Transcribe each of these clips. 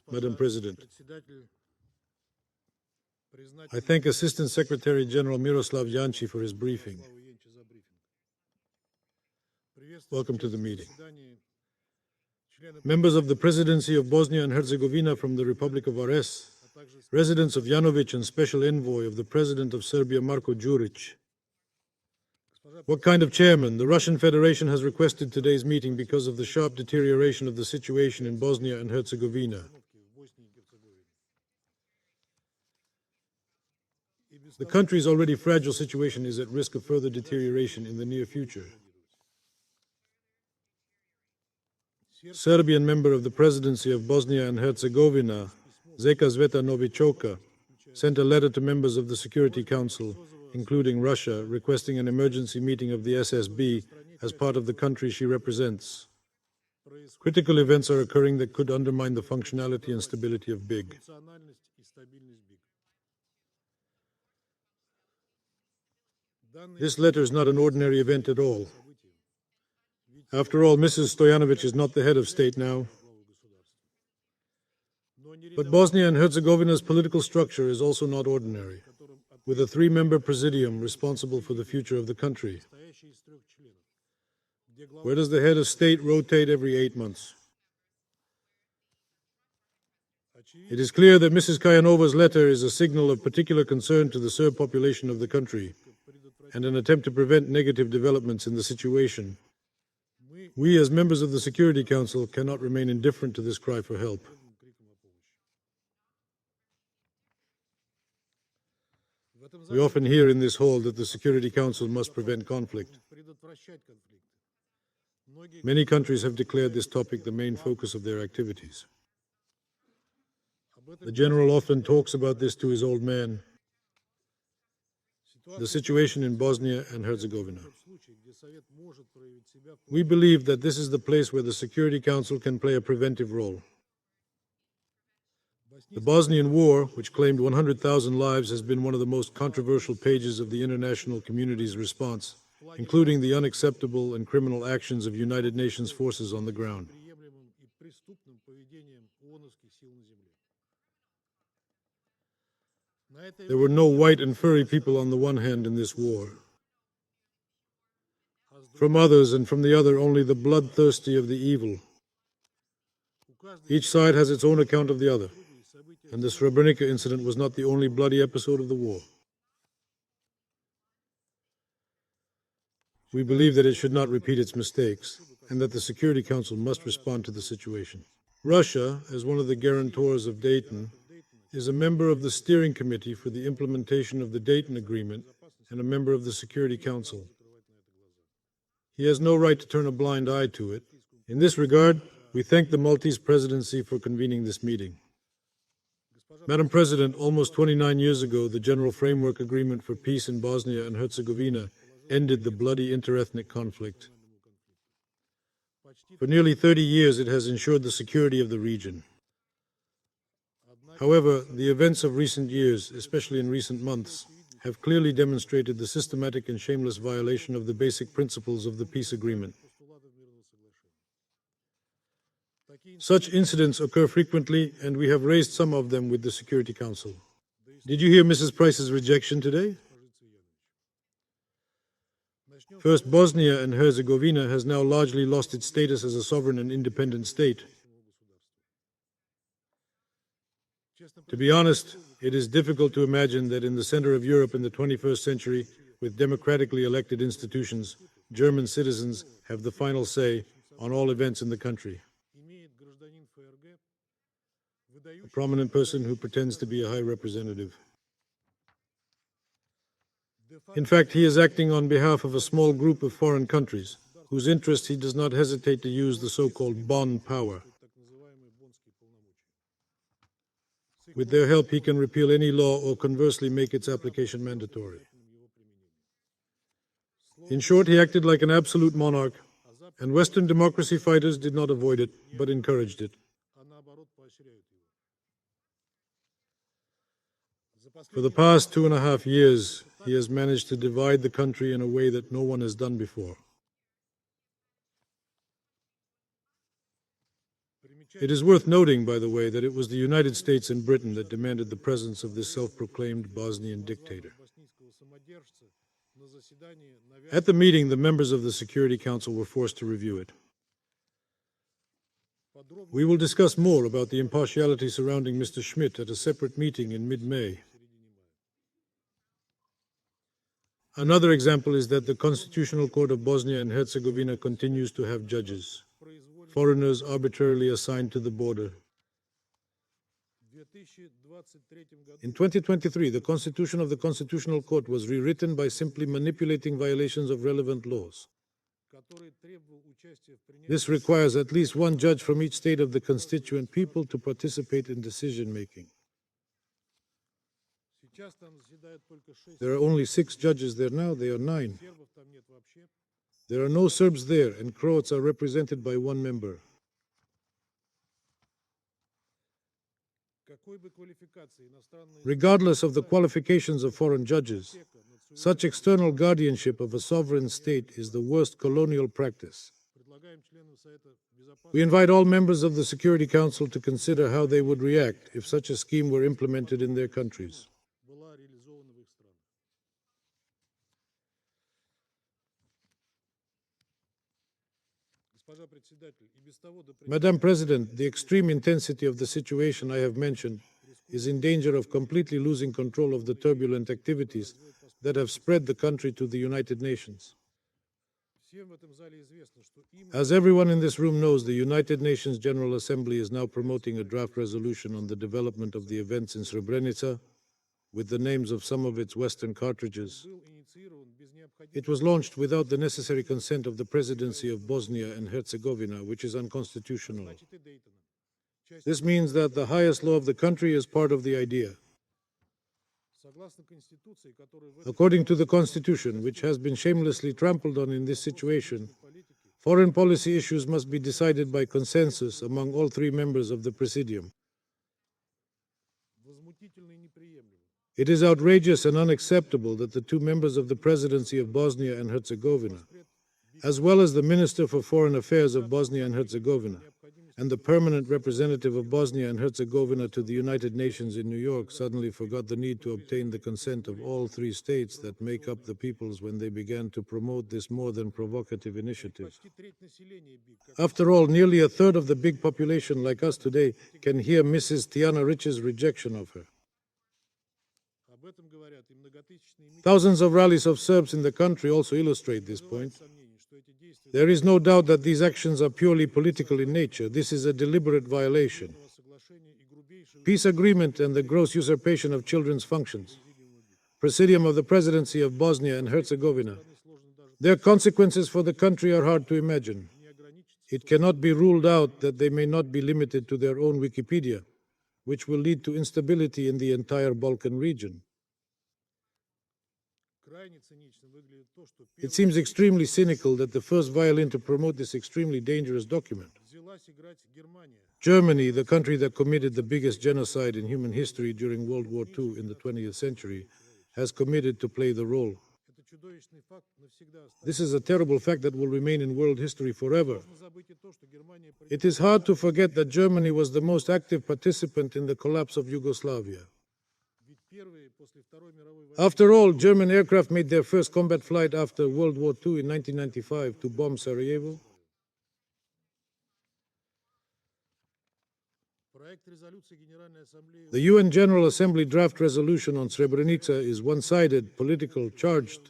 Madam President, I thank Assistant Secretary General Miroslav Janči for his briefing. Welcome to the meeting. Members of the Presidency of Bosnia and Herzegovina from the Republic of RS, residents of Janović and Special Envoy of the President of Serbia Marko Đurić. What kind of chairman? The Russian Federation has requested today's meeting because of the sharp deterioration of the situation in Bosnia and Herzegovina. The country's already fragile situation is at risk of further deterioration in the near future. Serbian member of the Presidency of Bosnia and Herzegovina, Zeka Zveta Novičoka, sent a letter to members of the Security Council, including Russia, requesting an emergency meeting of the SSB as part of the country she represents. Critical events are occurring that could undermine the functionality and stability of BiG. This letter is not an ordinary event at all. After all, Mrs. Stojanović is not the head of state now. But Bosnia and Herzegovina's political structure is also not ordinary, with a three-member presidium responsible for the future of the country. Where does the head of state rotate every 8 months? It is clear that Mrs. Kajanova's letter is a signal of particular concern to the Serb population of the country and an attempt to prevent negative developments in the situation. We, as members of the Security Council, cannot remain indifferent to this cry for help. We often hear in this hall that the Security Council must prevent conflict. Many countries have declared this topic the main focus of their activities. The General often talks about this to his old man. The situation in Bosnia and Herzegovina. We believe that this is the place where the Security Council can play a preventive role. The Bosnian War, which claimed 100,000 lives, has been one of the most controversial pages of the international community's response, including the unacceptable and criminal actions of United Nations forces on the ground. There were no white and furry people on the one hand in this war. From others, and from the other, only the bloodthirsty of the evil. Each side has its own account of the other, and the Srebrenica incident was not the only bloody episode of the war. We believe that it should not repeat its mistakes, and that the Security Council must respond to the situation. Russia, as one of the guarantors of Dayton, is a member of the Steering Committee for the implementation of the Dayton Agreement and a member of the Security Council. He has no right to turn a blind eye to it. In this regard, we thank the Maltese Presidency for convening this meeting. Madam President, almost 29 years ago, the General Framework Agreement for Peace in Bosnia and Herzegovina ended the bloody interethnic conflict. For nearly 30 years, it has ensured the security of the region. However, the events of recent years, especially in recent months, have clearly demonstrated the systematic and shameless violation of the basic principles of the peace agreement. Such incidents occur frequently, and we have raised some of them with the Security Council. Did you hear Mrs. Price's rejection today? First, Bosnia and Herzegovina has now largely lost its status as a sovereign and independent state. To be honest, it is difficult to imagine that in the center of Europe in the 21st century, with democratically elected institutions, German citizens have the final say on all events in the country. A prominent person who pretends to be a high representative. In fact, he is acting on behalf of a small group of foreign countries, whose interests he does not hesitate to use the so-called Bonn power. With their help, he can repeal any law or conversely make its application mandatory. In short, he acted like an absolute monarch, and Western democracy fighters did not avoid it, but encouraged it. For the past 2.5 years, he has managed to divide the country in a way that no one has done before. It is worth noting, by the way, that it was the United States and Britain that demanded the presence of this self-proclaimed Bosnian dictator. At the meeting, the members of the Security Council were forced to review it. We will discuss more about the impartiality surrounding Mr. Schmidt at a separate meeting in mid-May. Another example is that the Constitutional Court of Bosnia and Herzegovina continues to have judges, foreigners arbitrarily assigned to the border. In 2023, the Constitution of the Constitutional Court was rewritten by simply manipulating violations of relevant laws. This requires at least one judge from each state of the constituent people to participate in decision-making. There are only 6 judges there now, they are 9. There are no Serbs there, and Croats are represented by 1 member. Regardless of the qualifications of foreign judges, such external guardianship of a sovereign state is the worst colonial practice. We invite all members of the Security Council to consider how they would react if such a scheme were implemented in their countries. Madam President, the extreme intensity of the situation I have mentioned is in danger of completely losing control of the turbulent activities that have spread the country to the United Nations. As everyone in this room knows, the United Nations General Assembly is now promoting a draft resolution on the development of the events in Srebrenica, with the names of some of its Western cartridges. It was launched without the necessary consent of the Presidency of Bosnia and Herzegovina, which is unconstitutional. This means that the highest law of the country is part of the idea. According to the Constitution, which has been shamelessly trampled on in this situation, foreign policy issues must be decided by consensus among all 3 members of the Presidium. It is outrageous and unacceptable that the 2 members of the Presidency of Bosnia and Herzegovina, as well as the Minister for Foreign Affairs of Bosnia and Herzegovina, and the permanent representative of Bosnia and Herzegovina to the United Nations in New York suddenly forgot the need to obtain the consent of all 3 states that make up the peoples when they began to promote this more than provocative initiative. After all, nearly a third of the big population like us today can hear Mrs. Tiana Rich's rejection of her. Thousands of rallies of Serbs in the country also illustrate this point. There is no doubt that these actions are purely political in nature. This is a deliberate violation. Peace agreement and the gross usurpation of children's functions. Presidium of the Presidency of Bosnia and Herzegovina. Their consequences for the country are hard to imagine. It cannot be ruled out that they may not be limited to their own Wikipedia, which will lead to instability in the entire Balkan region. It seems extremely cynical that the first violin to promote this extremely dangerous document, Germany, the country that committed the biggest genocide in human history during World War II in the 20th century, has committed to play the role. This is a terrible fact that will remain in world history forever. It is hard to forget that Germany was the most active participant in the collapse of Yugoslavia. After all, German aircraft made their first combat flight after World War II in 1995 to bomb Sarajevo. The UN General Assembly draft resolution on Srebrenica is one-sided, political, charged,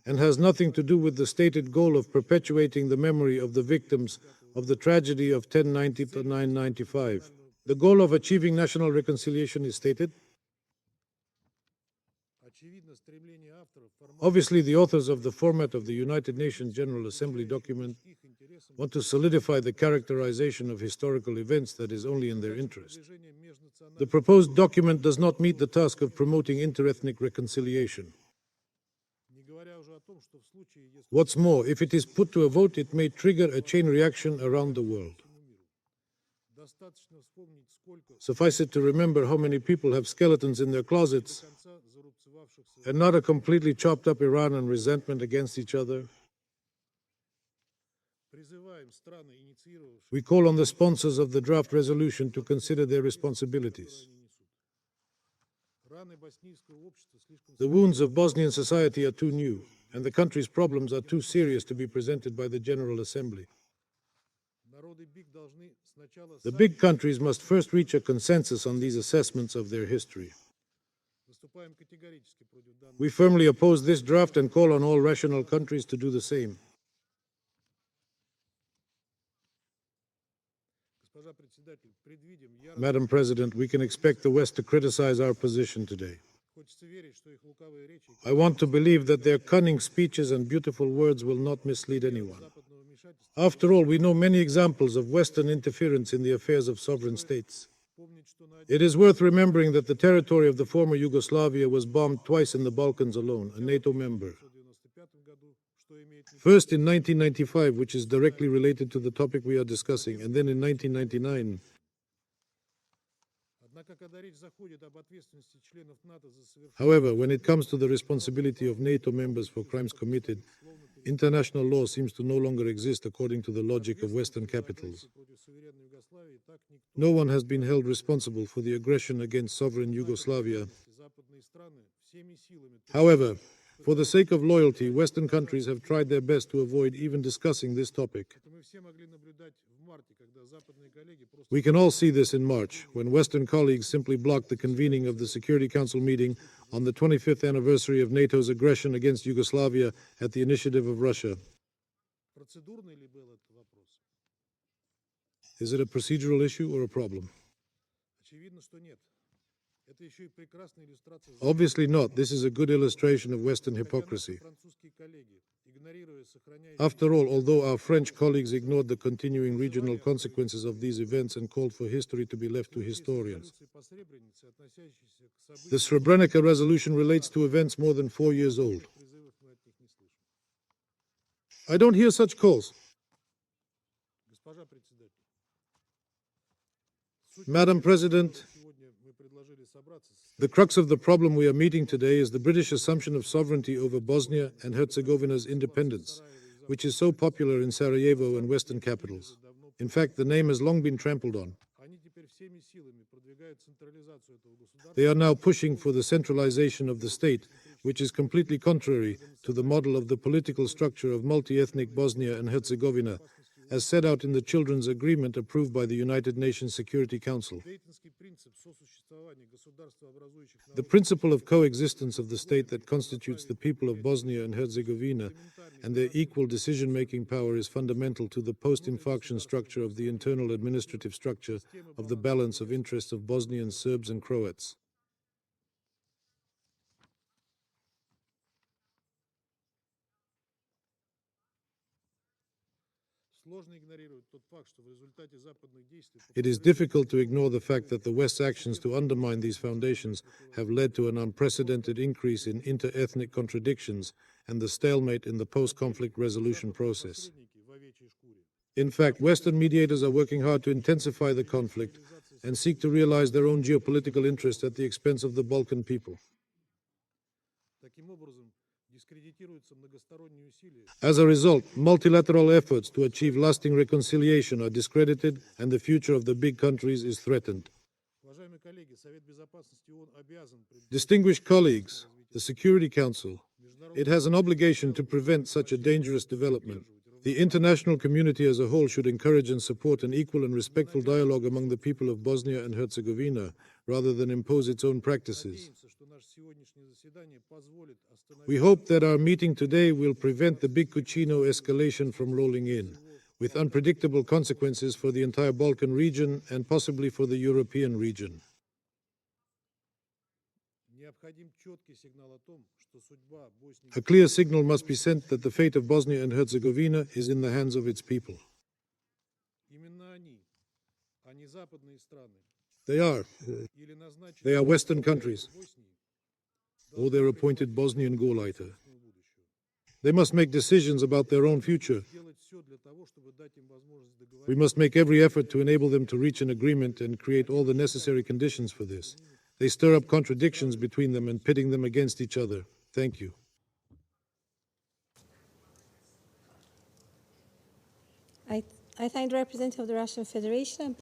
and has nothing to do with the stated goal of perpetuating the memory of the victims of the tragedy of 1090 to 995. The goal of achieving national reconciliation is stated. Obviously, the authors of the format of the United Nations General Assembly document want to solidify the characterization of historical events that is only in their interest. The proposed document does not meet the task of promoting interethnic reconciliation. What's more, if it is put to a vote, it may trigger a chain reaction around the world. Suffice it to remember how many people have skeletons in their closets and not a completely chopped up Iran and resentment against each other. We call on the sponsors of the draft resolution to consider their responsibilities. The wounds of Bosnian society are too new, and the country's problems are too serious to be presented by the General Assembly. The big countries must first reach a consensus on these assessments of their history. We firmly oppose this draft and call on all rational countries to do the same. Madam President, we can expect the West to criticize our position today. I want to believe that their cunning speeches and beautiful words will not mislead anyone. After all, we know many examples of Western interference in the affairs of sovereign states. It is worth remembering that the territory of the former Yugoslavia was bombed twice in the Balkans alone, a NATO member. First in 1995, which is directly related to the topic we are discussing, and then in 1999. However, when it comes to the responsibility of NATO members for crimes committed, international law seems to no longer exist according to the logic of Western capitals. No one has been held responsible for the aggression against sovereign Yugoslavia. However, for the sake of loyalty, Western countries have tried their best to avoid even discussing this topic. We can all see this in March, when Western colleagues simply blocked the convening of the Security Council meeting on the 25th anniversary of NATO's aggression against Yugoslavia at the initiative of Russia. Is it a procedural issue or a problem? Obviously not. This is a good illustration of Western hypocrisy. After all, although our French colleagues ignored the continuing regional consequences of these events and called for history to be left to historians, the Srebrenica resolution relates to events more than 4 years old. I don't hear such calls. Madam President, the crux of the problem we are meeting today is the British assumption of sovereignty over Bosnia and Herzegovina's independence, which is so popular in Sarajevo and Western capitals. In fact, the name has long been trampled on. They are now pushing for the centralization of the state, which is completely contrary to the model of the political structure of multi-ethnic Bosnia and Herzegovina, as set out in the Children's Agreement approved by the United Nations Security Council. The principle of coexistence of the state that constitutes the people of Bosnia and Herzegovina and their equal decision-making power is fundamental to the post-infarction structure of the internal administrative structure of the balance of interests of Bosnian Serbs and Croats. It is difficult to ignore the fact that the West's actions to undermine these foundations have led to an unprecedented increase in inter-ethnic contradictions and the stalemate in the post-conflict resolution process. In fact, Western mediators are working hard to intensify the conflict and seek to realize their own geopolitical interests at the expense of the Balkan people. As a result, multilateral efforts to achieve lasting reconciliation are discredited and the future of the big countries is threatened. Distinguished colleagues, the Security Council, it has an obligation to prevent such a dangerous development. The international community as a whole should encourage and support an equal and respectful dialogue among the people of Bosnia and Herzegovina, rather than impose its own practices. We hope that our meeting today will prevent the big Cucino escalation from rolling in, with unpredictable consequences for the entire Balkan region and possibly for the European region. A clear signal must be sent that the fate of Bosnia and Herzegovina is in the hands of its people. They are Western countries, or their appointed Bosnian Gauleiter. They must make decisions about their own future. We must make every effort to enable them to reach an agreement and create all the necessary conditions for this. They stir up contradictions between them and pitting them against each other. Thank you. I thank the representative of the Russian Federation.